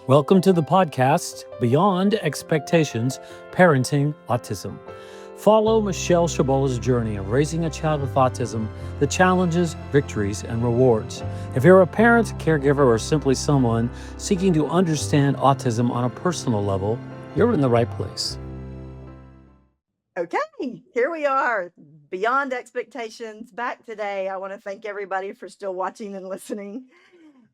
Welcome to the podcast, Beyond Expectations Parenting Autism. Follow Michelle Chabolla's journey of raising a child with autism, the challenges, victories, and rewards. If you're a parent, caregiver, or simply someone seeking to understand autism on a personal level, you're in the right place. Okay, here we are, Beyond Expectations, back today. I want to thank everybody for still watching and listening.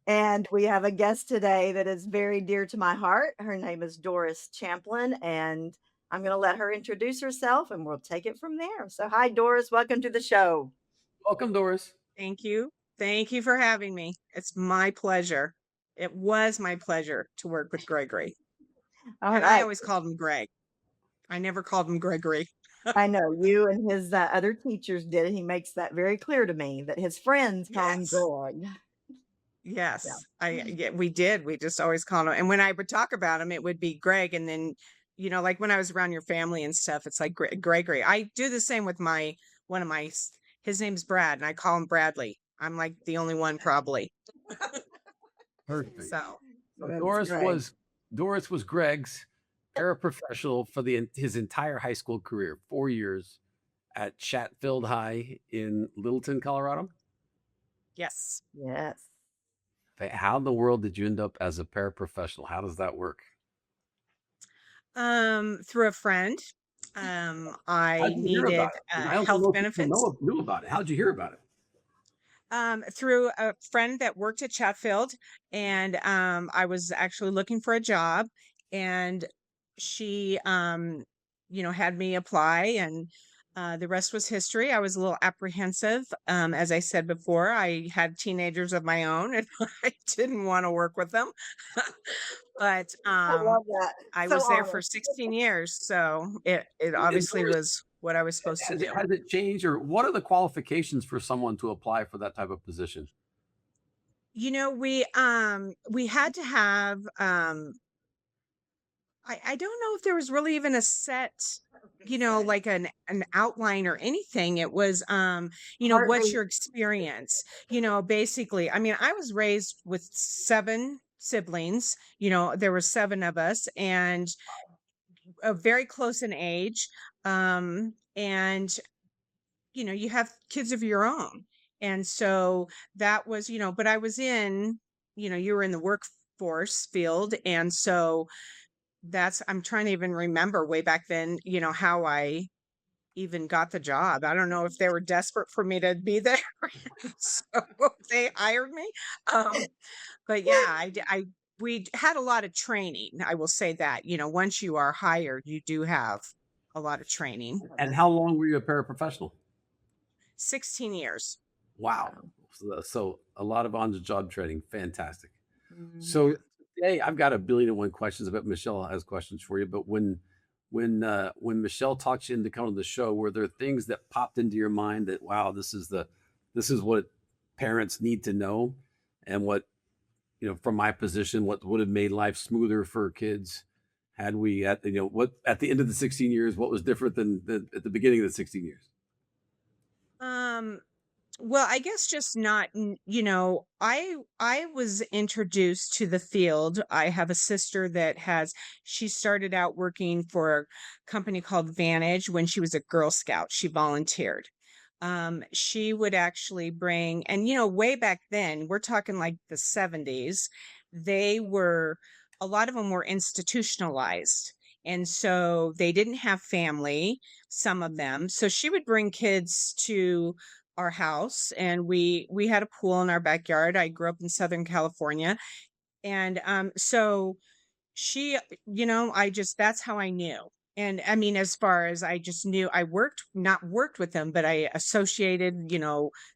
And we have a guest today that is very dear to my heart. Her name is Doris Champlin, and I'm going to let her introduce herself and we'll take it from there. So, hi, Doris. Welcome to the show. Welcome, Doris. Thank you. Thank you for having me. It's my pleasure. It was my pleasure to work with Gregory. All And right. I always called him Greg. I never called him Gregory. I know you and his other teachers did it. He makes that very clear to me that his friends call him Yes. Greg. Yes, we did. We just always called him. And when I would talk about him, it would be Greg. And then, like when I was around your family and stuff, it's like Gregory. I do the same with his name's Brad, and I call him Bradley. I'm like the only one probably. Perfect. So Doris was Greg's paraprofessional for his entire high school career, 4 years at Chatfield High in Littleton, Colorado. Yes. Yes. How in the world did you end up as a paraprofessional? How does that work? Through a friend. I needed health benefits. Knew about it. How did you hear about it? Through a friend that worked at Chatfield, and I was actually looking for a job, and she had me apply, and the rest was history. I was a little apprehensive. As I said before, I had teenagers of my own and I didn't want to work with them. But I love that. I So was there honest. for 16 years. So it obviously was what I was supposed to do. Has it changed, or what are the qualifications for someone to apply for that type of position? We had to have I don't know if there was really even a set, like an outline or anything. It was, what's your experience? Basically, I mean, I was raised with 7 siblings, there were 7 of us and very close in age. And, you have kids of your own. And so that was, but I was in, you were in the workforce field. And so I'm trying to even remember way back then, how I even got the job. I don't know if they were desperate for me to be there. So they hired me. But yeah, we had a lot of training. I will say that, once you are hired, you do have a lot of training. And how long were you a paraprofessional? 16 years. Wow. So a lot of on-the-job training. Fantastic. Mm-hmm. So today I've got 1,000,000,001 questions. I bet Michelle has questions for you. But when Michelle talks you into coming to the show, were there things that popped into your mind that, wow, this is what parents need to know, and what, from my position, what would have made life smoother for kids had we at the end of the 16 years, what was different than at the beginning of the 16 years? Well, I guess just not, I was introduced to the field. I have a sister that she started out working for a company called Vantage when she was a Girl Scout. She volunteered. She would actually bring, and, way back then, we're talking like the 70s, a lot of them were institutionalized. And so they didn't have family, some of them. So she would bring kids to our house, and we had a pool in our backyard. I grew up in Southern California. And so she, that's how I knew. And I mean, as far as I just knew, I not worked with them, but I associated,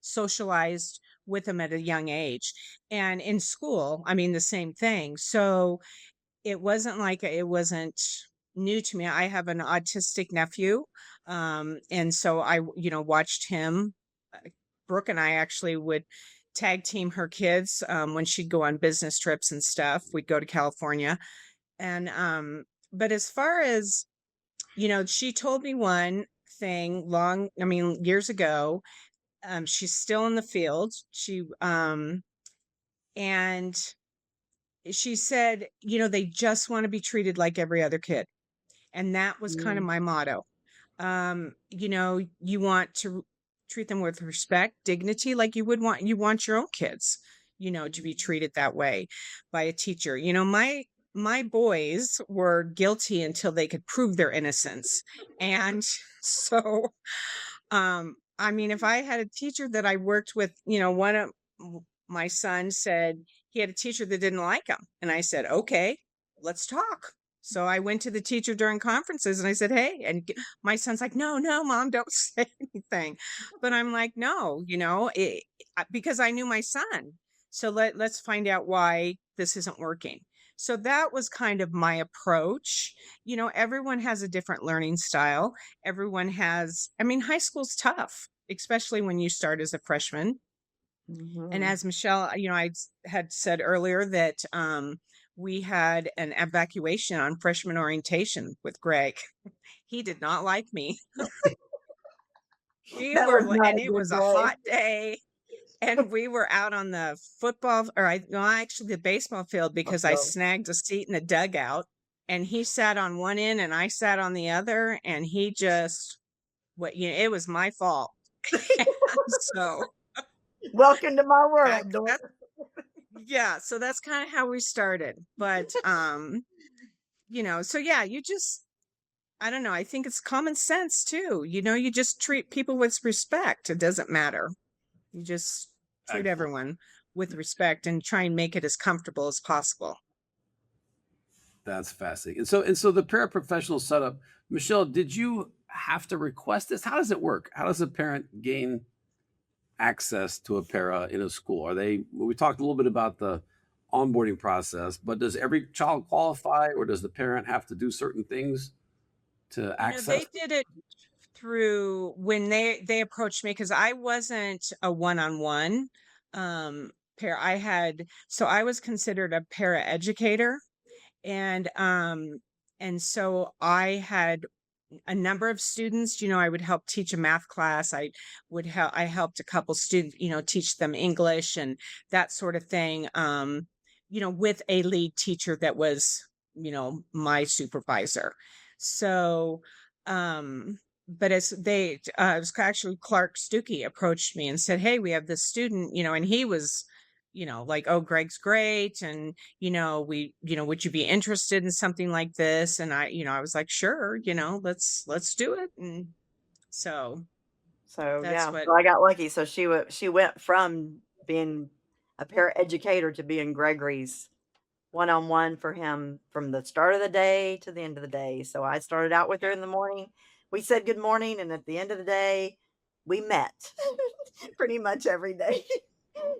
socialized with them at a young age. And in school, I mean, the same thing. So it wasn't new to me. I have an autistic nephew. And so I, watched him. Brooke and I actually would tag team her kids when she'd go on business trips and stuff. We'd go to California. And but as far as, she told me one thing years ago. She's still in the field. And she said, they just want to be treated like every other kid. And that was kind of Mm, my motto. You want to treat them with respect, dignity, like you want your own kids, to be treated that way by a teacher. My boys were guilty until they could prove their innocence. And so I mean, if I had a teacher that I worked with, one of my son said he had a teacher that didn't like him. And I said, okay, let's talk. So I went to the teacher during conferences and I said, hey, and my son's like, no, no, mom, don't say anything. But I'm like, no, because I knew my son. So let's find out why this isn't working. So that was kind of my approach. Everyone has a different learning style. Everyone has, I mean, high school's tough, especially when you start as a freshman. And mhm. as Michelle, had said earlier that we had an evacuation on freshman orientation with Greg. He did not like me. That was not And a it good was a day. hot day. And we were out on the football, or no, actually the baseball field, because I Also, snagged a seat in the dugout. And he sat on one end and I sat on the other. And he just, it was my fault. And so welcome to my that, world, that, Doris. yeah, so that's kind of how we started. But, so yeah, I don't know. I think it's common sense too. You just treat people with respect. It doesn't matter. You just treat Excellent. everyone with respect and try and make it as comfortable as possible. That's fascinating. And so the paraprofessional setup, Michelle, did you have to request this? How does it work? How does a parent gain access to a para in a school? We talked a little bit about the onboarding process, but does every child qualify, or does the parent have to do certain things to access They it? did it through when they approached me, because I wasn't a one-on-one pair. I was considered a para educator, and so I had a number of students. I would help teach a math class. I helped a couple students, teach them English and that sort of thing, with a lead teacher that was, my supervisor. So but as it was actually Clark Stuckey approached me and said, hey, we have this student, and he was, like, oh, Greg's great. And, would you be interested in something like this? And I was like, sure, let's do it. And so So, that's yeah, what, so I got lucky. So she went from being a paraeducator to being Gregory's one-on-one for him from the start of the day to the end of the day. So I started out with her yeah. in the morning. We said good morning, and at the end of the day, we met pretty much every day.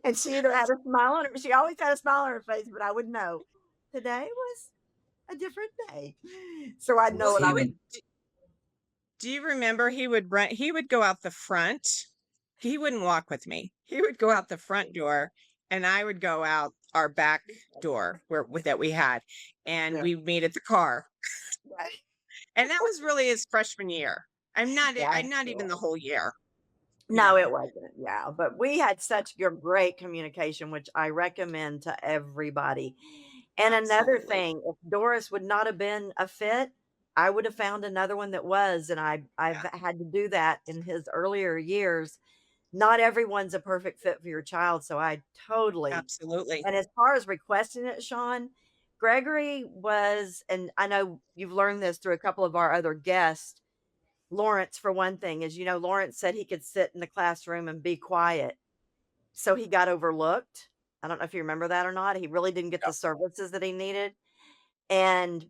And she either had a smile on her, she always had a smile on her face, but I would know today was a different day. So I'd know Well, what I he was. would, do you remember he would go out the front. He wouldn't walk with me. He would go out the front door and I would go out our back door that we had, and Yeah, we meet at the car. right. And that was really his freshman year. Yeah, I'm not even the whole year, you no, know. it wasn't. Yeah, but we had such great communication, which I recommend to everybody. And another Absolutely. thing, if Doris would not have been a fit, I would have found another one that was. And I've Yeah, had to do that in his earlier years. Not everyone's a perfect fit for your child, so I totally. absolutely. And as far as requesting it, Sean, Gregory was, and I know you've learned this through a couple of our other guests. Lawrence, for one thing, as you know, Lawrence said he could sit in the classroom and be quiet. So he got overlooked. I don't know if you remember that or not. He really didn't get Yeah. the services that he needed. And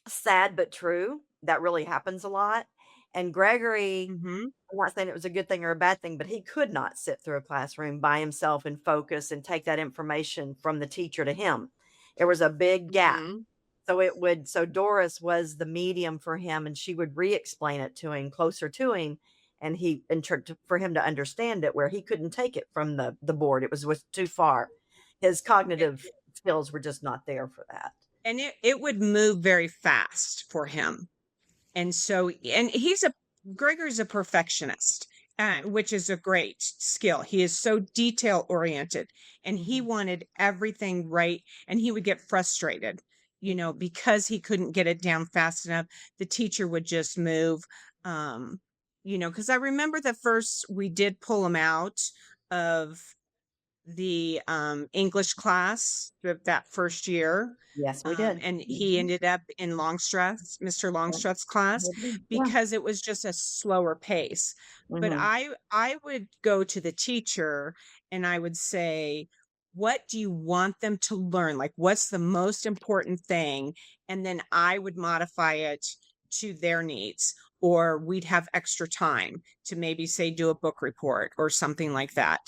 sad but true, that really happens a lot. And Gregory, Hmm. I'm not saying it was a good thing or a bad thing, but he could not sit through a classroom by himself and focus and take that information from the teacher to him. There was a big gap. Hmm. So Doris was the medium for him, and she would re-explain it to him closer to him, and for him to understand it where he couldn't take it from the board. It was too far. His cognitive skills were just not there for that. And it would move very fast for him. And so, and Gregory's a perfectionist. which is a great skill. He is so detail oriented and he Mhm. wanted everything right. And he would get frustrated, because he couldn't get it down fast enough. The teacher would just move, um, because I remember the first we did pull him out of the English class that first year. Yes, we did. And he Mhm. ended up in Mr. Yep. Longstreth's class We did. Yeah. because it was just a slower pace. But Mhm. I would go to the teacher and I would say, what do you want them to learn? Like, what's the most important thing? And then I would modify it to their needs, or we'd have extra time to maybe say do a book report or something like that.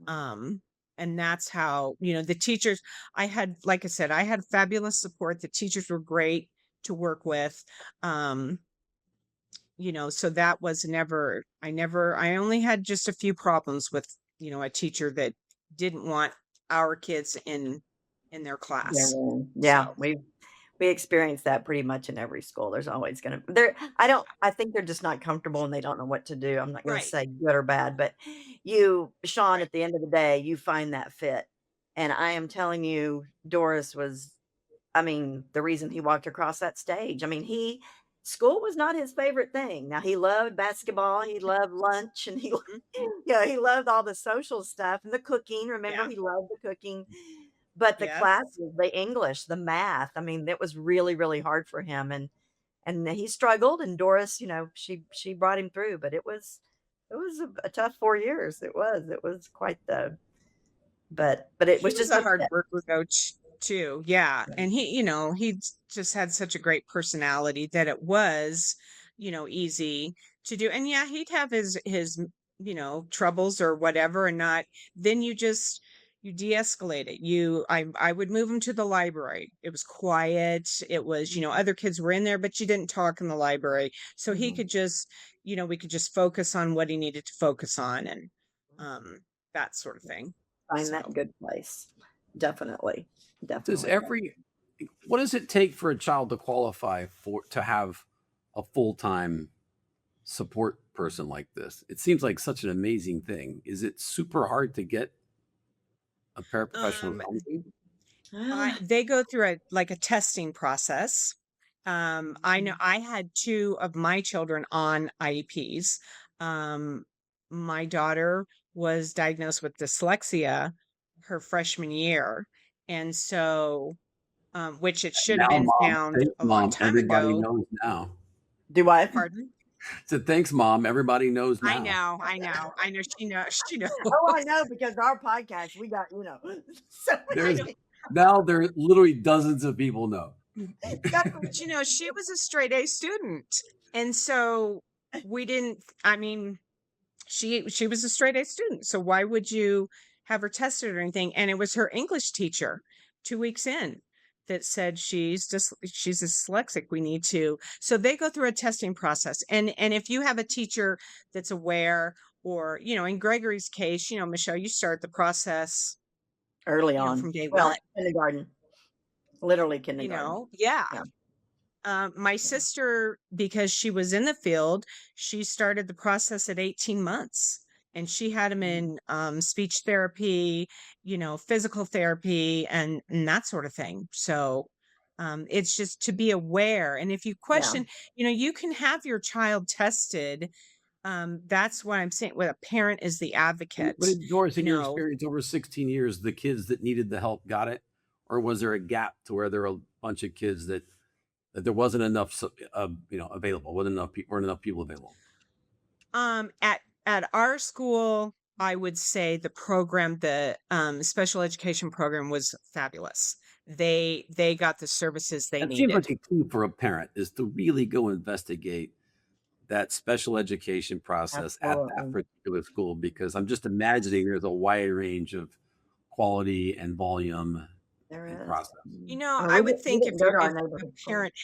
Um, and that's how, the teachers, I had, like I said, I had fabulous support. The teachers were great to work with. Um, so that was I only had just a few problems with, a teacher that didn't want our kids in their Yeah, class. yeah, So, we experience that pretty much in every school. There's always gonna there I don't I think they're just not comfortable and they don't know what to do. I'm not gonna right, say good or bad, but you, Sean, right. at the end of the day, you find that fit. And I am telling you, Doris was, I mean, the reason he walked across that stage. I mean, he school was not his favorite thing. Now he loved basketball, he loved lunch, and he Mhm. yeah, he loved all the social stuff and the cooking. Remember, Yeah. he loved the cooking. But the Yes. classes, the English, the math, I mean, it was really, really hard for him, and he struggled, and Doris, she brought him through, but it was a tough 4 years. It was quite the but it He was was just a a hard fit. worker though too. Yeah. And he just had such a great personality that it was, easy to do. And yeah, he'd have his troubles or whatever and not then you de-escalate it. I would move him to the library. It was quiet. It was, Mhm, other kids were in there, but you didn't talk in the library. So he mhm. could just, we could just focus on what he needed to focus on and um that sort of thing. Find that So good place. Definitely, Does definitely. every what does it take for a child to qualify for to have a full-time support person like this? It seems like such an amazing thing. Is it super hard to get a paraprofessional to Um, come to you? I Ah, they go through a testing process. I know mhm. I had 2 of my children on IEPs. Um, my daughter was diagnosed with dyslexia her freshman year, and so, which it should have Now, been mom. found Thanks, a long mom. time Everybody ago. knows now. Do what? Pardon? Said thanks, mom. Everybody knows I now. know, I know, I know she knows, she knows. Oh, I know because our podcast, we got, so I There's know. now there literally dozens of people know. But, she was a straight A student, and so we didn't I mean, she was a straight A student, so why would you have her tested or anything? And it was her English teacher 2 weeks in that said she's dyslexic, we need to so they go through a testing process, and if you have a teacher that's aware or, in Gregory's case, Michelle, you start the process, early on. from day one, Well, kindergarten, literally kindergarten. Yeah. Yeah. My sister, because she was in the field, she started the process at 18 months and she had him Mhm. in speech therapy, physical therapy, and that sort of thing. So it's just to be aware. And if you Yeah. question, you can have your child tested. That's what I'm saying. What a parent is the advocate, Doris, you in your know. experience over 16 years, the kids that needed the help got it, or was there a gap to where there were a bunch of kids that there wasn't enough, available, weren't enough people available? At our school, I would say the special education program was fabulous. They got the services they That seems needed. like a key for a parent is to really go investigate that special education process at that Absolutely. particular school because I'm just imagining there's a wide range of quality and volume and There is. process. I mean, I we would didn't we think didn't go to our if a neighborhood school. parent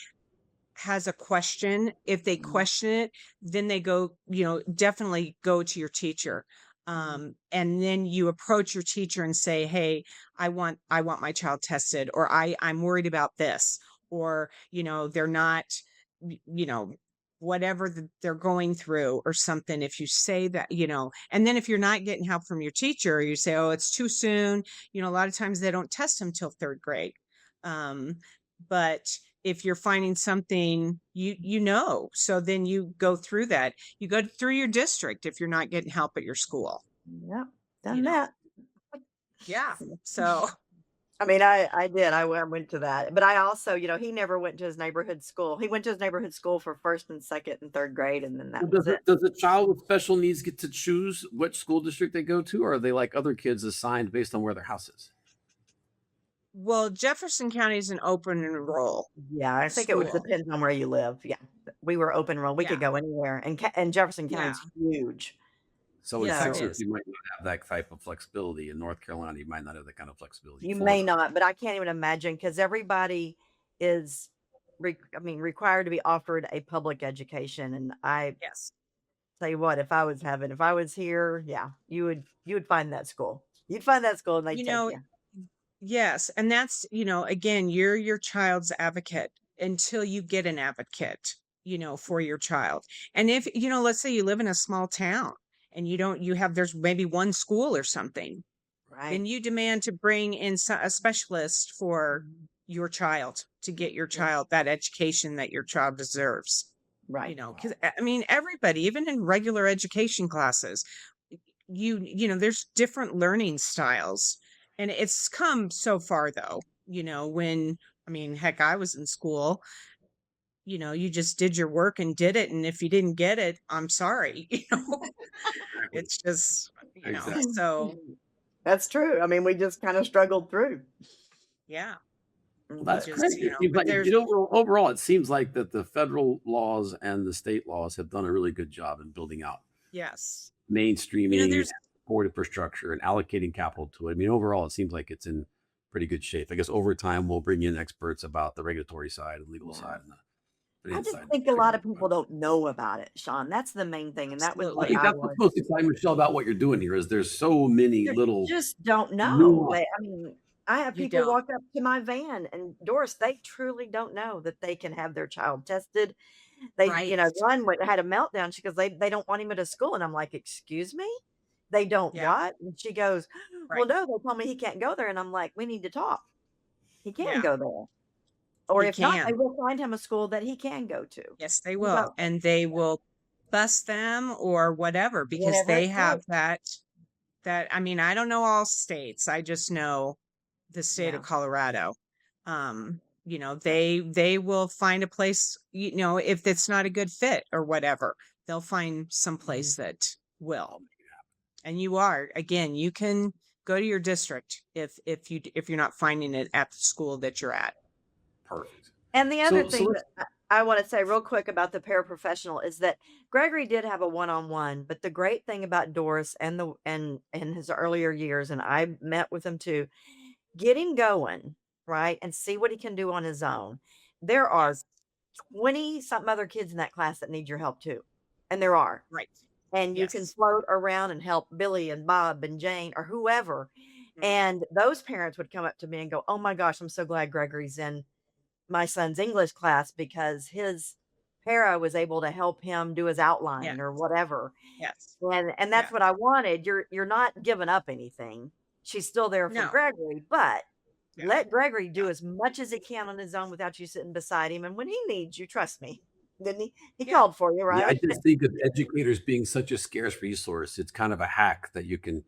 has a question, if they Mhm, question it, then they go, definitely go to your teacher. mhm. And then you approach your teacher and say, "Hey, I want my child tested," or I'm worried about this," or, they're not, y- you know, whatever they're going through or something, if you say that, and then if you're not getting help from your teacher, you say, oh, it's too soon. A lot of times they don't test them till third grade. But if you're finding something, so then you go through that. You go through your district if you're not getting help at your school. Yep, You done know, that. yeah. So I mean, I did. I went to that, but I also, he never went to his neighborhood school. He went to his neighborhood school for first and second and third grade, and then that Well, was it. does a child with special needs get to choose which school district they go to, or are they like other kids assigned based on where their house is? Well, Jefferson County is an open enroll Yeah, I think it would school. depend on where you live. Yeah, we were open enroll. We Yeah. could go anywhere, and Jefferson Yeah. County's huge. So in Yes, it Texas, is. you might not have that type of flexibility. In North Carolina, you might not have that kind of flexibility. You may Florida. not, but I can't even imagine because everybody is, required to be offered a public education. And I Yes. tell you what, if I was here, yeah, you would find that school. You'd find that school and they'd You take know, you. yes. And that's, again, you're your child's advocate until you get an advocate, for your child. And if, let's say you live in a small town and there's maybe one school or something, Right. then you demand to bring in a specialist for your child to get your child that education that your child deserves. Right. Because I mean, everybody, even in regular education classes, there's different learning styles, and it's come so far though. I mean, heck, I was in school. You just did your work and did it, and if you didn't get it, I'm sorry. It's just Exactly. so That's true. I mean, we just kind of struggled through. yeah. Well, that's Just, crazy. but there's Overall, it seems like that the federal laws and the state laws have done a really good job in building out yes. mainstreaming, There's support infrastructure, and allocating capital to it. I mean, overall, it seems like it's in pretty good shape. I guess over time, we'll bring in experts about the regulatory side and legal Yeah. side and the I finance just side. think a lot of people don't know about it, Sean. That's the main thing, and that was I what think I that's what's wanted. most exciting, Michelle, about what you're doing here is there's so many They little just don't know. nuance. I mean, I have You people don't. walk up to my van, and Doris, they truly don't know that they can have their child tested. They, Right. one had a meltdown. She goes, they don't want him at a school, and I'm like, excuse me, they don't Yeah. what? And she goes, well, Right. no, they told me he can't go there, and I'm like, we need to talk. He can Yeah. go there, or He if not, they can. will find him a school that he can go to. Yes, they You will. go And they will bus them or whatever because whatever they it have takes. I mean, I don't know all states. I just know the state Yeah. of Colorado. They will find a place, if it's not a good fit or whatever, they'll find some place that will. And you can go to your district if you're not finding it at the school that you're at. Perfect. And the other thing let's that I want to say real quick about the paraprofessional is that Gregory did have a one-on-one, but the great thing about Doris and in his earlier years, and I met with him too, get him going, right, and see what he can do on his own. There are Yes. 20 something other kids in that class that need your help too, and there are. Right. And you can Yes. float around and help Billy and Bob and Jane or whoever. Mhm. And those parents would come up to me and go, oh my gosh, I'm so glad Gregory's in my son's English class because his para was able to help him do his outline Yeah. or whatever. Yes. And that's Yeah. what I wanted. You're not giving up anything. She's still there for No. Gregory, but Yeah. let Gregory do as much as he can on his own without you sitting beside him. And when he needs you, trust me, didn't he? He Yeah. called for you, Yeah, I right? just think of educators being such a scarce resource. It's kind of a hack that you can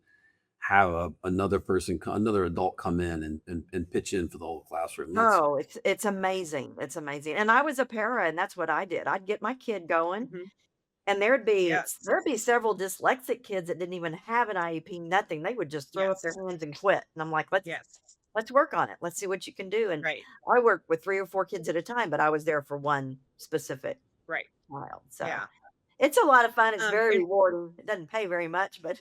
have another adult come in and pitch in for the whole classroom. Oh, it's amazing. It's amazing. And I was a para, and that's what I did. I'd get my kid going, Mhm. and there'd be Yes. several dyslexic kids that didn't even have an IEP, nothing. They would just throw up their Yes. hands and quit. And I'm like, Yes. let's work on it. Let's see what you can do. And Right. I worked with 3 or 4 kids at a time, but I was there for one specific Right. child. So Yeah. it's a lot of fun. It's very And rewarding. It doesn't pay very much, but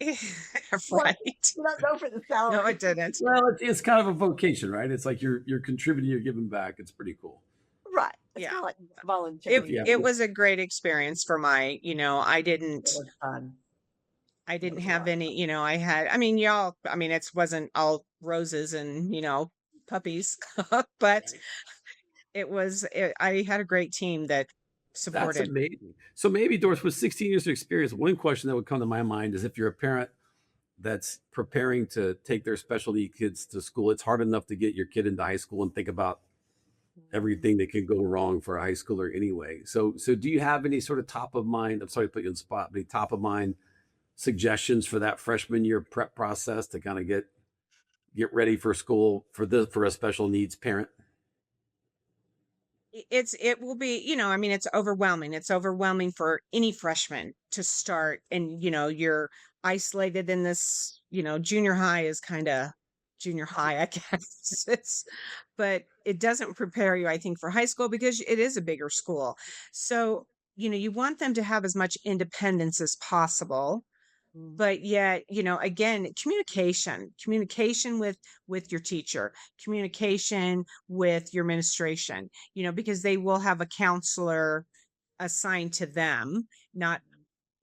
right. you don't go for the No, salary. it didn't. Well, it's kind of a vocation, right? It's like you're contributing, you're giving back. It's pretty cool. Right. It's Yeah. kind of like volunteering. Yeah. It was a great experience for I It was fun. I It didn't was a have lot of any, fun. it wasn't all roses and, puppies, but I had a great team that That's supported. amazing. So maybe, Doris, with 16 years of experience, one question that would come to my mind is if you're a parent that's preparing to take their special need kids to school, it's hard enough to get your kid into high school and think about everything that can go wrong for a high schooler anyway. So do you have any sort of top of mind? I'm sorry to put you on the spot, but any top of mind suggestions for that freshman year prep process to kind of get ready for school for a special needs parent? It will be, I mean, it's overwhelming. It's overwhelming for any freshman to start, and you're isolated in this, junior high is kind of junior high, I guess. But it doesn't prepare you, I think, for high school because it is a bigger school. So, you want them to have as much independence as possible, Mm. but yet, again, communication with your teacher, communication with your administration, because they will have a counselor assigned to them, not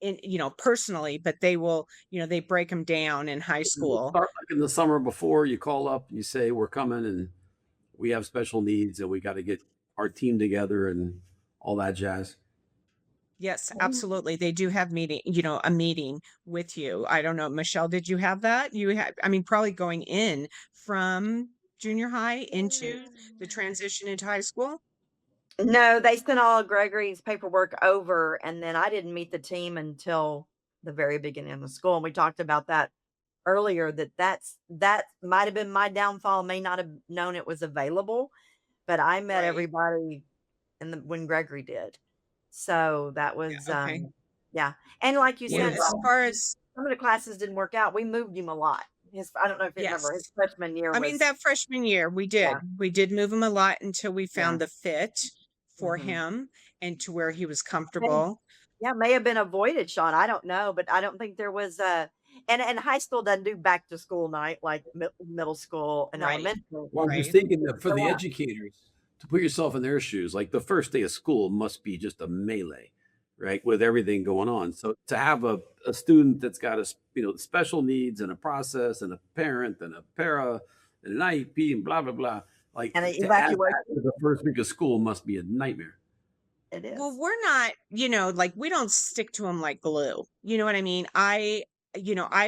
in, personally, but they will, they break them down in high school. Start like in the summer before you call up and you say we're coming and we have special needs and we got to get our team together and all that jazz. Yes, absolutely. They do have a meeting with you. I don't know, Michelle, did you have that? You had, I mean, probably going in from junior high into the transition into high school. No, they sent all of Gregory's paperwork over, and then I didn't meet the team until the very beginning of the school. And we talked about that earlier, that might have been my downfall, may not have known it was available, but I met Right. everybody when Gregory did. So that was Yeah. Okay. yeah. And like you Yeah. said, As far as, some of the classes didn't work out. We moved him a lot. I don't know if you remember, his yes. freshman year I mean, was that freshman year, we yeah, did. We did move him a lot until we yeah. found the fit for Hmm. him and to where he was And comfortable. yeah, may have been avoided, Sean. I don't know, but I don't think there was a and high school doesn't do back to school night like middle school and Right. elementary. Well, I'm just Right. thinking that for So the educators to put yourself in their shoes, like the first day of school must be just a melee, right? With everything going on. So to have a student that's got special needs and a process and a parent and a para and an IEP and blah blah blah, like and an to add that evacuation, to the first week of school must be a nightmare. it Well, is. we're not, like we don't stick to them like glue. You know what I mean? I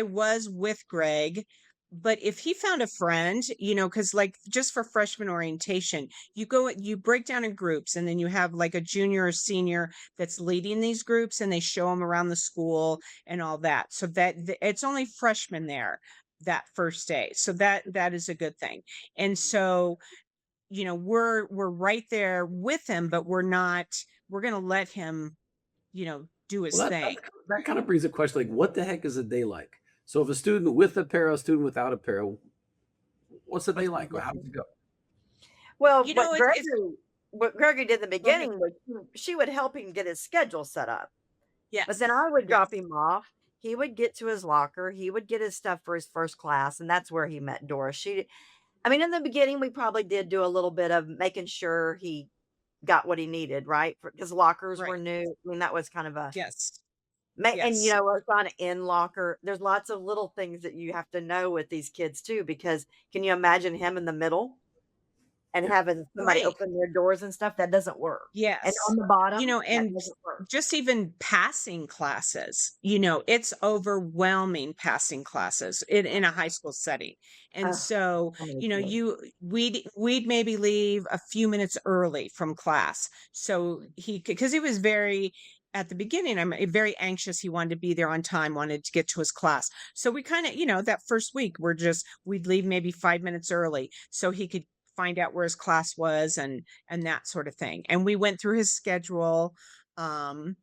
was with Greg, but if he found a friend, because like just for freshman orientation, you break down in groups and then you have like a junior or senior that's leading these groups and they show them around the school and all that. So it's only freshmen there that first day. So that is a good thing. And so we're right there with him, but we're going to let him, do his Well, that thing. that kind of brings a question like, what the heck is a day like? So if a student with a para, a student without a para, what's the day What's the like? Or how does difference? it go? Well, You know, it's what Gregory did in the Go ahead. beginning was she would help him get his schedule set up. But then Yes. I would Yes. drop him off. He would get to his locker. He would get his stuff for his first class, and that's where he met Doris. I mean, in the beginning, we probably did do a little bit of making sure he got what he needed, right? Because lockers were Right. new. I mean, that was kind of a Yes. and Yes. it's on an in locker. There's lots of little things that you have to know with these kids too, because can you imagine him in the middle and Yeah. having somebody Right. open their doors and stuff? That doesn't work. And Yes. on the bottom, that And doesn't work. just even passing classes, it's overwhelming passing classes in a high school setting. And Uh, so, so many kids. we'd maybe leave a few minutes early from class. So because he was very, at the beginning, I'm very anxious. He wanted to be there on time, wanted to get to his class. So we kind of, that first week, we'd leave maybe 5 minutes early so he could find out where his class was and that sort of thing. And we went through his schedule um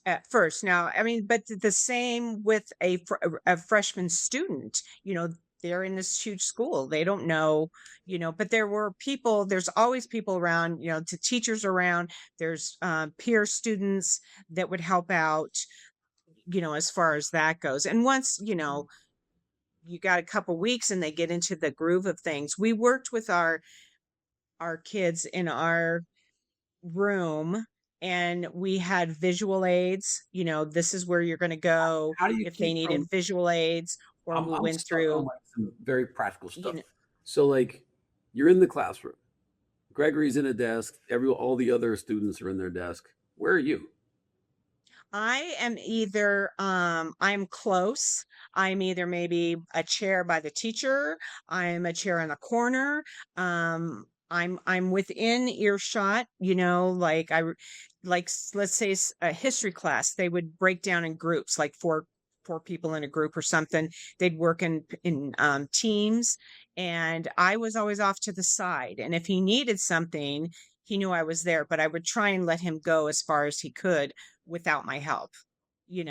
at first. Now, I mean, but the same with a freshman student, they're in this huge school. They don't know, but there's always people around, to teachers around. There's peer students that would help out, as far as that goes. And once, you got a couple weeks and they get into the groove of things. We worked with our kids in our room and we had visual aids. This is where you're going to go How do you if they keep needed from visual aids, or we I'm went stuck on through, like some very practical you stuff. know, So like you're in the classroom. Gregory's in a desk. All the other students are in their desk. Where are you? I am either I'm close. I'm either maybe a chair by the teacher, I'm a chair in a corner, I'm within earshot, like let's say a history class, they would break down in groups, like four people in a group or something. They'd work in teams, and I was always off to the side. And if he needed something, he knew I was there, but I would try and let him go as far as he could without my help,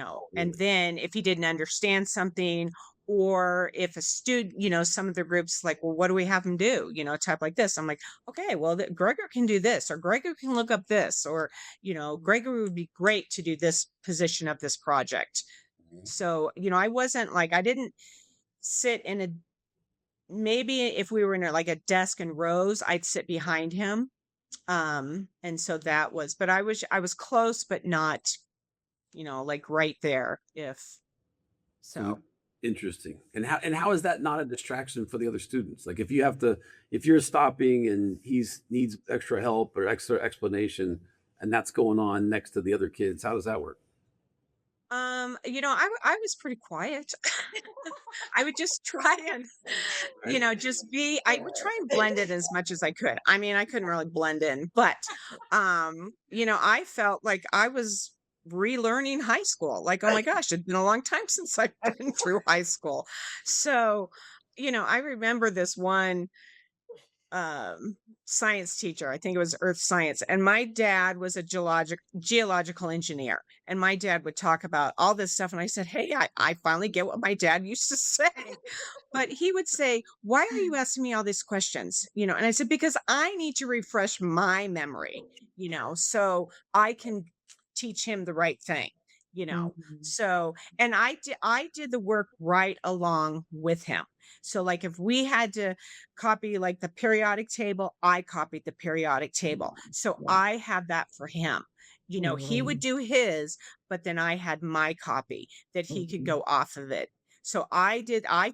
Oh, and really? then if he didn't understand something, or if a student, some of the groups like, well, what do we have him do? Type like this. I'm like, okay, well, Gregor can do this, or Gregor can look up this, or, Gregory would be great to do this position of this project. Mhm. So, I wasn't like, I didn't sit in a, maybe if we were in like a desk in rows, I'd sit behind him. And so that was, but I was close, but not, like right there. If So you so, interesting. And how is that not a distraction for the other students? Like if you're stopping and he's needs extra help or extra explanation and that's going on next to the other kids, how does that work? I was pretty quiet. I would just try and, Right? just be, I would try and blend in as much as I could. I mean, I couldn't really blend in, but, I felt like I was relearning high school. Like, oh my gosh, it'd been a long time since I've been through high school. So, I remember this one um science teacher. I think it was earth science, and my dad was a geological engineer, and my dad would talk about all this stuff, and I said, hey, I finally get what my dad used to say. But he would say, why are you asking me all these questions? And I said, because I need to refresh my memory, so I can teach him the right thing. Mhm. So, and I did the work right along with him. So like if we had to copy like the periodic table, I copied the periodic table. So Yeah. I have that for him. He would Mhm. do his, but then I had my copy that he could Mhm. go off of it. So I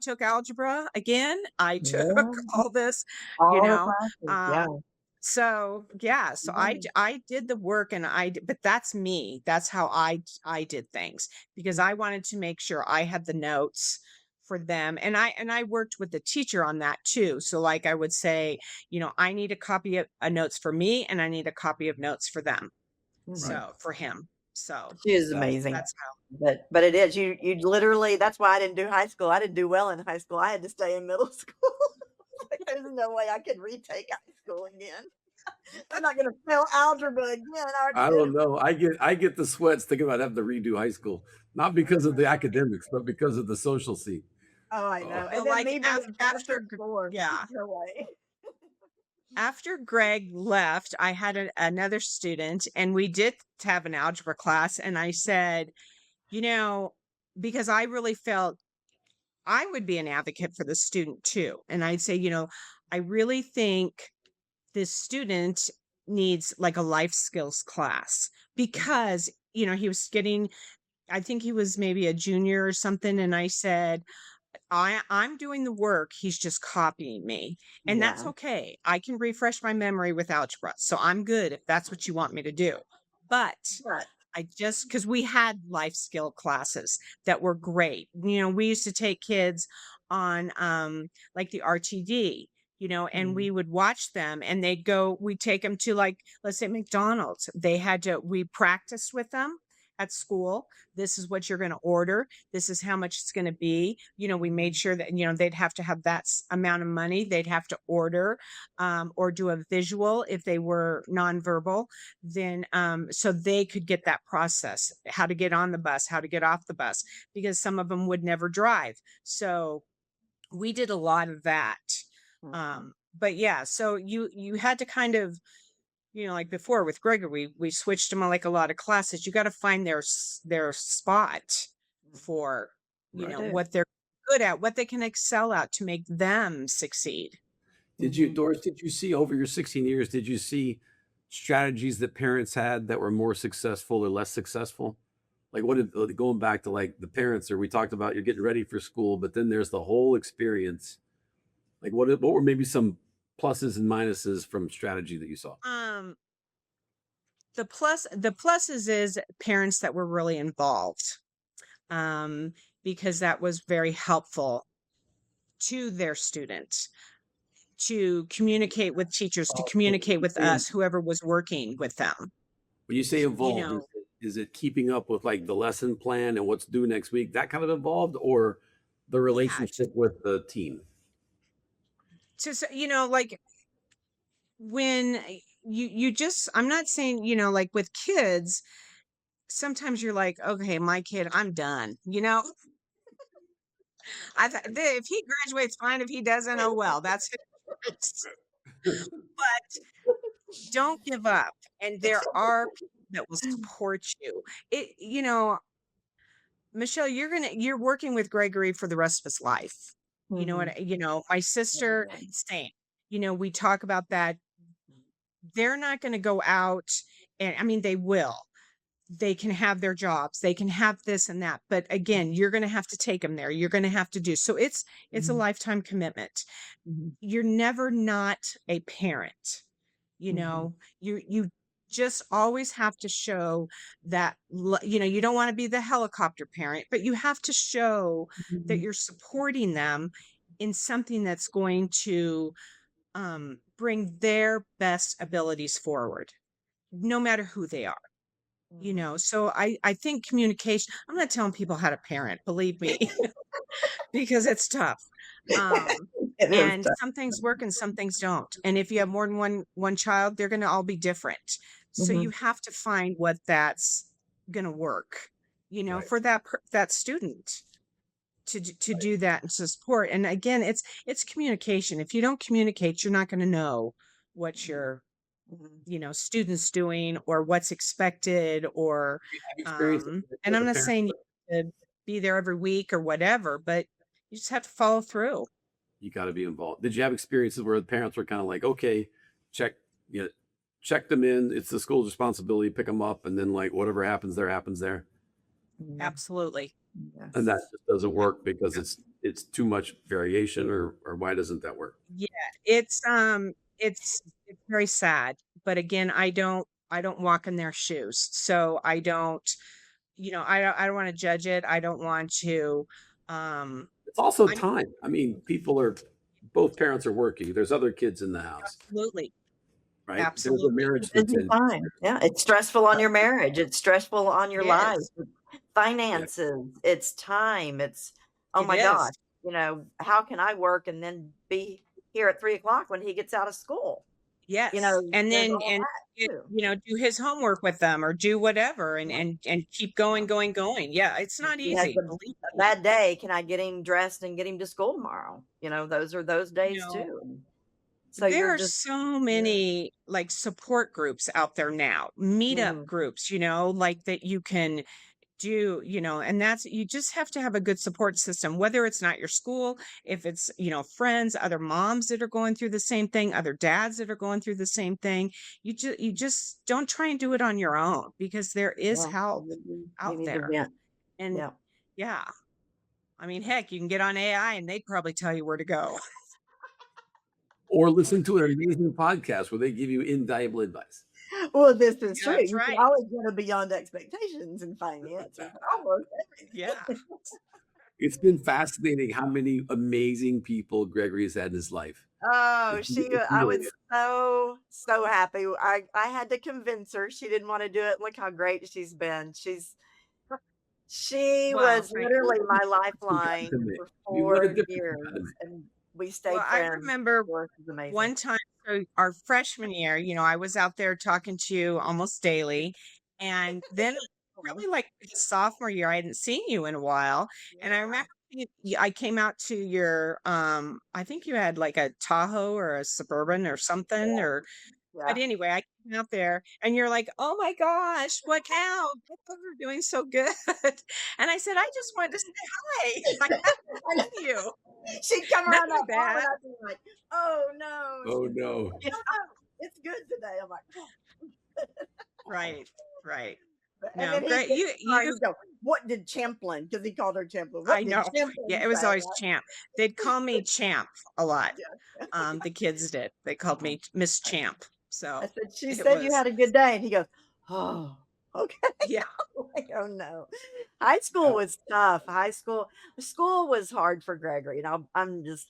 took algebra again. I took Yeah. all this, you All the know. classes, yeah. Um, so yeah, so Yeah. I did the work, and but that's me. That's how I did things, because I wanted to make sure I had the notes for them, and I worked with the teacher on that too. So like I would say, I need a copy of notes for me, and I need a copy of notes for them. Right. Mhm. So for him. So She is that amazing. that's how. But it is, you literally, that's why I didn't do high school. I didn't do well in high school. I had to stay in middle school. Like, there's no way I could retake high school again. I'm not gonna fail algebra again. I already I did don't it. know. I get the sweats thinking about having to redo high school, not because of the academics, but because of the social scene. Oh, I Oh, know. And Well, then like me being after, perfect form. yeah, No way. after Greg left, I had another student, and we did have an algebra class. And I said, you know, because I really felt I would be an advocate for the student too. And I'd say, I really think this student needs like a life skills class, because, he was getting, I think he was maybe a junior or something. And I said, I'm doing the work. He's just copying me. And that's Yeah. okay. I can refresh my memory with algebra. So I'm good if that's what you want me to do. But But I just, because we had life skill classes that were great. We used to take kids on like the RTD, and mm, we would watch them, and we'd take them to, like, let's say McDonald's. We practiced with them at school. This is what you're going to order. This is how much it's going to be. We made mhm, sure that, they'd have to have that amount of money. They'd have to order, or do a visual if they were nonverbal, then so they could get that process, how to get on the bus, how to get off the bus, because some of them would never drive. So we did a lot of that. mhm. But yeah, so you had to kind of, like before with Gregory, we switched them on like a lot of classes. You got to find their spot for, I right. do. what they're good at, what they can excel at to make them succeed. Mhm. Doris, did you see over your 16 years, did you see strategies that parents had that were more successful or less successful? Like going back to like the parents, or we talked about you're getting ready for school, but then there's the whole experience. Like what were maybe some pluses and minuses from strategy that you saw? Um, the pluses is parents that were really involved, because that was very helpful to their students to communicate with teachers, to When communicate you with say us, whoever was working with them. when you say You involved, know, is it keeping up with like the lesson plan and what's due next week? That kind of involved, or the yeah, relationship with the team? just like when you just, I'm not saying, like with kids, sometimes you're like, okay, my kid, I'm done. If he graduates, fine. If he doesn't, oh well, that's his choice. But don't give up. And there are people that will support you. Michelle, you're working with Gregory for the rest of his life. You know Mhm. what? My sister, same. We talk about that. They're not going to go out, and I mean, they will. They can have their jobs, they can have this and that, but again, you're going to have to take them there. You're going to have to do so. It's a Mhm. lifetime commitment. Mhm. You're never not a parent. Mhm. You just always have to show that you don't want to be the helicopter parent, but you have to show that Mhm. you're supporting them in something that's going to bring their best abilities forward, no matter who they are. Mhm. So I think communication, I'm not telling people how to parent, believe me, because it's tough. Um, It is and tough. some things work and some things don't. And if you have more than one child, they're going to all be different. So you Mhm. have to find what that's going to work, Right. for that student to do that and to support. And again, it's communication. If you don't communicate, you're not going to know what your Mhm. students doing or what's expected, or Have experience and with I'm a not parent. saying you have to be there every week or whatever, but you just have to follow through. You got to be involved. Did you have experiences where the parents were kind of like, okay, check, you know, check them in. It's the school's responsibility, pick them up, and then like whatever happens there happens there, Yeah. Absolutely. and that Yes. just doesn't work because it's too much variation, or why doesn't that work? Yeah, it's very sad, but again, I don't walk in their shoes. So I don't, I don't want to judge it. I don't want to um It's also I time. I mean, people are both parents are working. There's other kids in the house, absolutely. right? There's a Absolutely. marriage that's Busy in. time. Yeah, it's stressful on your marriage. It's stressful on your It life. is. Yeah. Finances. It's time. It's oh It my gosh. is. How can I work and then be here at 3 o'clock when he gets out of school? Yes, and There's then all and that too. do his homework with them or do whatever, and Yeah, keep going, yeah. going, going. Yeah, it's If not he has easy, believe a me. bad day, can I get him dressed and get him to school tomorrow? Those are those You days know, too. So there you're are just so yeah. many like support groups out there now, meetup Mhm. groups, like that you can do, and that's, you just have to have a good support system, whether it's not your school, if it's, friends, other moms that are going through the same thing, other dads that are going through the same thing. You just don't try and do it on your own, because there is Well, help you out need to there. vent. And Yeah. yeah, I mean, heck, you can get on AI and they'd probably tell you where to go. Or listen to an amazing podcast where they give you invaluable advice. Well, this is Yeah, true. that's You can right. always go beyond expectations in finance with almost Yeah. everything. It's been fascinating how many amazing people Gregory's had in his life. Oh, It's I really was so happy. I had to convince her. She didn't want to do it. Look how great she's been. She Well, was thank literally what a my difference you got to lifeline make. for I mean, what a 4 difference you got years, to make. and we Well, stayed I friends. remember Doris is amazing. one time, so our freshman year, I was out there talking to you almost daily. And then Oh, probably like the sophomore year, I hadn't seen you in a while. And I yeah, remember I came out to your, I think you had like a Tahoe or a Suburban or something, yeah, or yeah. but anyway, I came out there and you're like, "Oh my gosh, what cow? You're doing so good." And I said, "I just wanted to say hi. I haven't I know. seen you." She'd come around Nothing that barn, bad. and I'd be like, "Oh no." Oh She's like, no. "No, no, it's good today." I'm like, "Oh." Right, right. And No, then he'd great. get in You the car and you he'd go, "What did Champlin?" Because he called her Champlin. I "What did know. Yeah, Champlin it was say?" always Champ. They'd call me Champ a lot. Yeah. The kids did. They called me Miss Champ. I So said, "She it said you was had a good day," and he goes, Oh, okay. Yeah, Like, oh no. High school Uh, was tough. School was hard for Gregory. And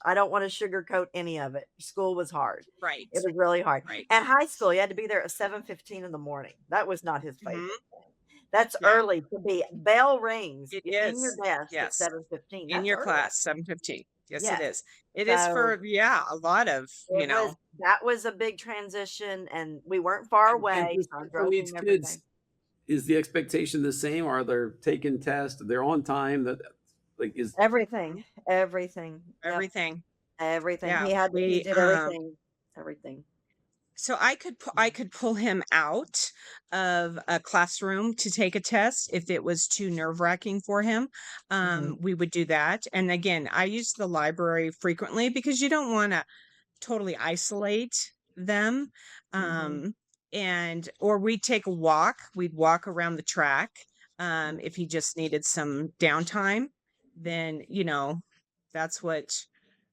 I don't want to sugarcoat any of it. School was hard. right, It was really hard. right. At high school, you had to be there at 7:15 in the morning. That was not his favorite Mhm. thing. That's Yeah, early to be bell rings. it You're in your is. desk at Yes. 7:15. In That's your early. class, 7:15. Yes, it Yes. is. It is So for, yeah, a lot of, it was that was a big transition and we weren't far and away. for So I special drove needs him every day. kids, is the expectation the same? Are they taking tests? They're on time? That like is Everything, everything. Yep, everything. everything. Yeah, He we, did everything, everything. so I could pull him out of a classroom to take a test if it was too nerve-wracking for him. Mhm, We would do that. And again, I use the library frequently because you don't want to totally isolate them. mhm, Um, and or we'd take a walk. We'd walk around the track. mm, If he just needed some downtime, then that's what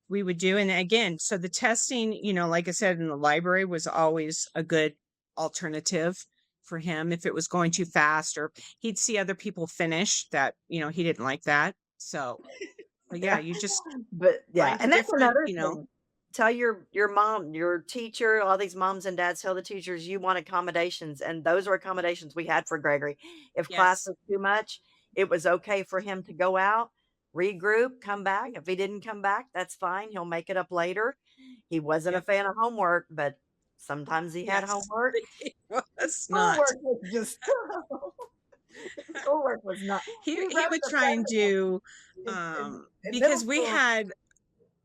we would do. And again, so the testing, like I said, in the library was always a good alternative for him if it was going too fast or he'd see other people finish that, he didn't like that. So, but yeah, yeah, you just but yeah, find a and that's different, another thing. Tell your mom, your teacher, all these moms and dads tell the teachers you want accommodations, and those are accommodations we had for Gregory. If class yes, was too much, it was okay for him to go out, regroup, come back. If he didn't come back, that's fine. He'll make it up later. He wasn't a yep, fan of homework, but sometimes he had yes, homework. it was not. Schoolwork was just schoolwork was not. He He wrote would the try and president do in middle because we school. had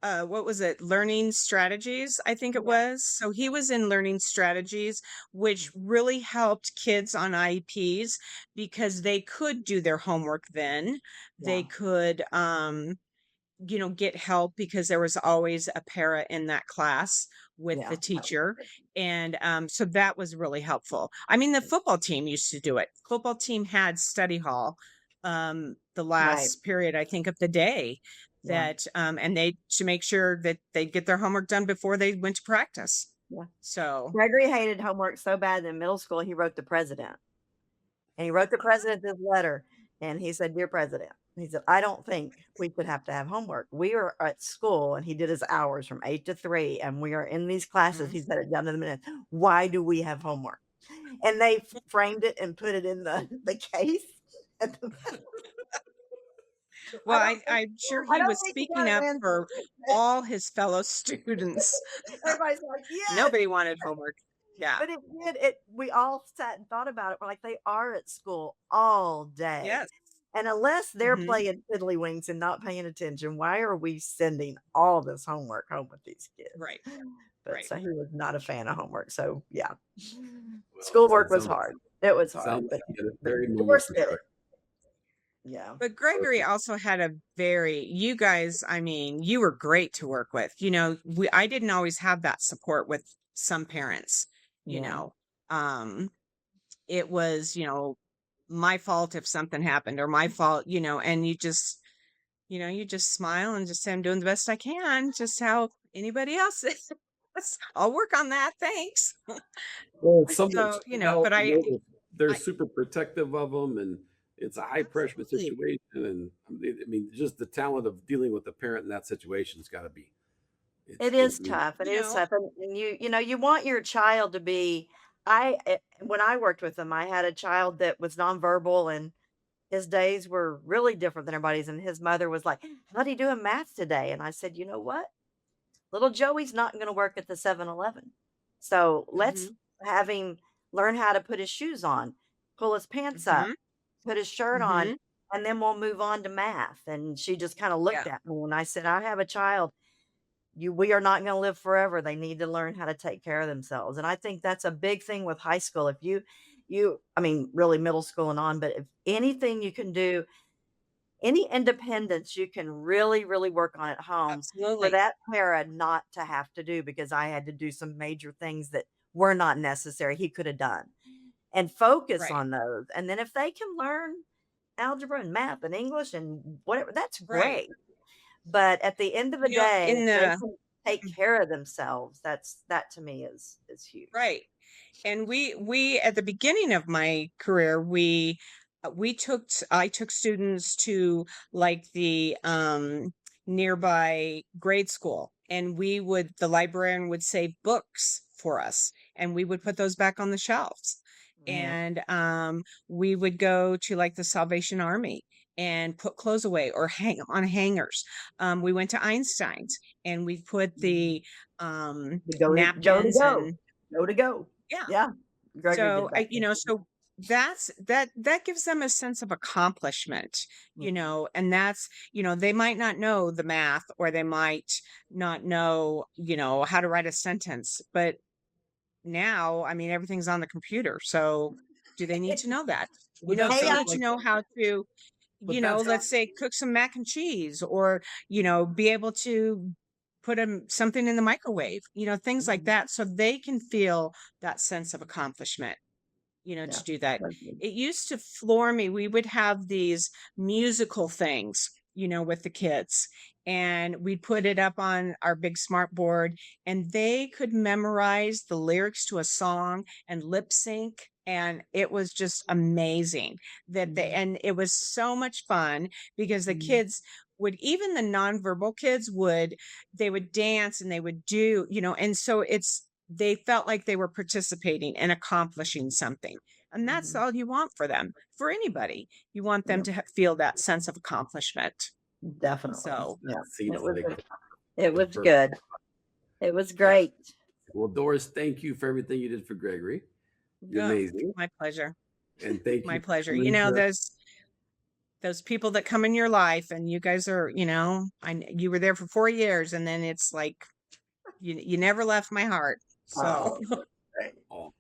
what was it? Learning strategies, I think it Yeah, was. So he was in learning strategies, which really helped kids on IEPs because they could do their homework then. They yeah, could get help because there was always a para in that class with yeah. the That was teacher. good. And so that was really helpful. I mean, the football team used to do it. Football team had study hall the Right. last period, I think, of the day Yeah. that and they to make sure that they'd get their homework done before they went to practice. Yeah. So Gregory hated homework so bad in middle school, he wrote the president. And he wrote the president this letter. And he said, Dear President, he said, I don't think we should have to have homework. We are at school, and he did his hours from 8 to 3, and we are in these classes. mhm. He said it down to the minute. Why do we have homework? And they framed it and put it in the case. At the, Well, I'm sure I he don't was think he speaking got an up answer. for all his fellow students. Everybody's like, yes. Nobody wanted homework. Yeah. But we all sat and thought about it. We're like, they are at school all day. Yes. And unless they're Mhm. playing tiddlywinks and not paying attention, why are we sending all this homework home with these kids? Right. But Right. so he was not a fan of homework. So yeah, well, schoolwork was sounds like hard. It was hard, sounds like you get a but very normal Doris did it. perspective. Yeah. But Gregory Perfect. also had a very you guys, I mean, you were great to work with. I didn't always have that support with some parents, you Yeah. know. Um it was, my fault if something happened or my fault, and you just smile and just say I'm doing the best I can, just how anybody else is. I'll work on that. Thanks. Well, it's something So, else, but they're I super protective of them, and it's a high pressure absolutely situation, and I mean, just the talent of dealing with the parent in that situation's gotta be It I is mean, tough, it you is know, tough, and you want your child to be when I worked with them, I had a child that was nonverbal, and his days were really different than everybody's, and his mother was like, "How'd he do in math today?" And I said, "You know what? Little Joey's not gonna work at the 7-Eleven. So, let's mhm, have him learn how to put his shoes on, pull his pants up, mhm, put his shirt on, mhm. and then we'll move on to math." And she just kinda looked Yeah, at me, and I said, "I have a child we are not gonna live forever. They need to learn how to take care of themselves." And I think that's a big thing with high school. If I mean, really middle school and on, but if anything you can do, any independence you can really, really work on at home for absolutely. that parent not to have to do, because I had to do some major things that were not necessary, he could have done. And focus Right. on those. And then if they can learn algebra and math and English and whatever, that's Right. great. But at the end of the day, if In they the can take care of themselves. That to me is huge. Right. And we at the beginning of my career, I took students to like the nearby grade school, and the librarian would save books for us, and we would put those back on the shelves. Mhm. And we would go to like the Salvation Army and put clothes away or hang 'em on hangers. We went to Einstein's and we put the The go to napkins go. and Go to go. yeah. Yeah. Gregory So did that. so that gives them a sense of accomplishment, Mhm. and that's, they might not know the math, or they might not know, how to write a sentence, but now, I mean, everything's on the computer. So do they need to know that? But that They AI. sounds need to like, know how to, but that's let's say cook some mac and cheese, or, be able to put something in the microwave, things like Mhm. that, so they can feel that sense of accomplishment, Yeah. to do that. That's good. It used to floor me. We would have these musical things, with the kids, and we'd put it up on our big smart board, and they could memorize the lyrics to a song and lip sync. And it was just amazing Mhm. and it was so much fun because the Mhm. kids even the nonverbal kids they would dance and they would do, and so they felt like they were participating and accomplishing something. And that's Mhm. all you want for them, for anybody. You want them Yep. to feel that sense of accomplishment. Definitely. So, Yeah. that seems It was like it the was perfect. good. It was Uh, great. well, Doris, thank you for everything you did for Gregory. You're oh, amazing, my pleasure. and thank My you for pleasure. coming to. Those people that come in your life, and you guys are, you were there for 4 years, and then it's like you never left my heart. So, Oh, great. Oh,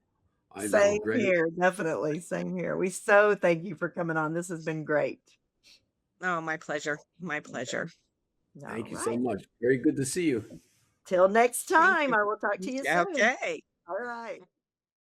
I know, Same Greg. here. Definitely. Same here. We so thank you for coming on. This has been great. oh, my pleasure. My Okay. pleasure. All Thank you so right. much. Very good to see you. Till next Thank time, you. I will talk to you soon. Okay. All right.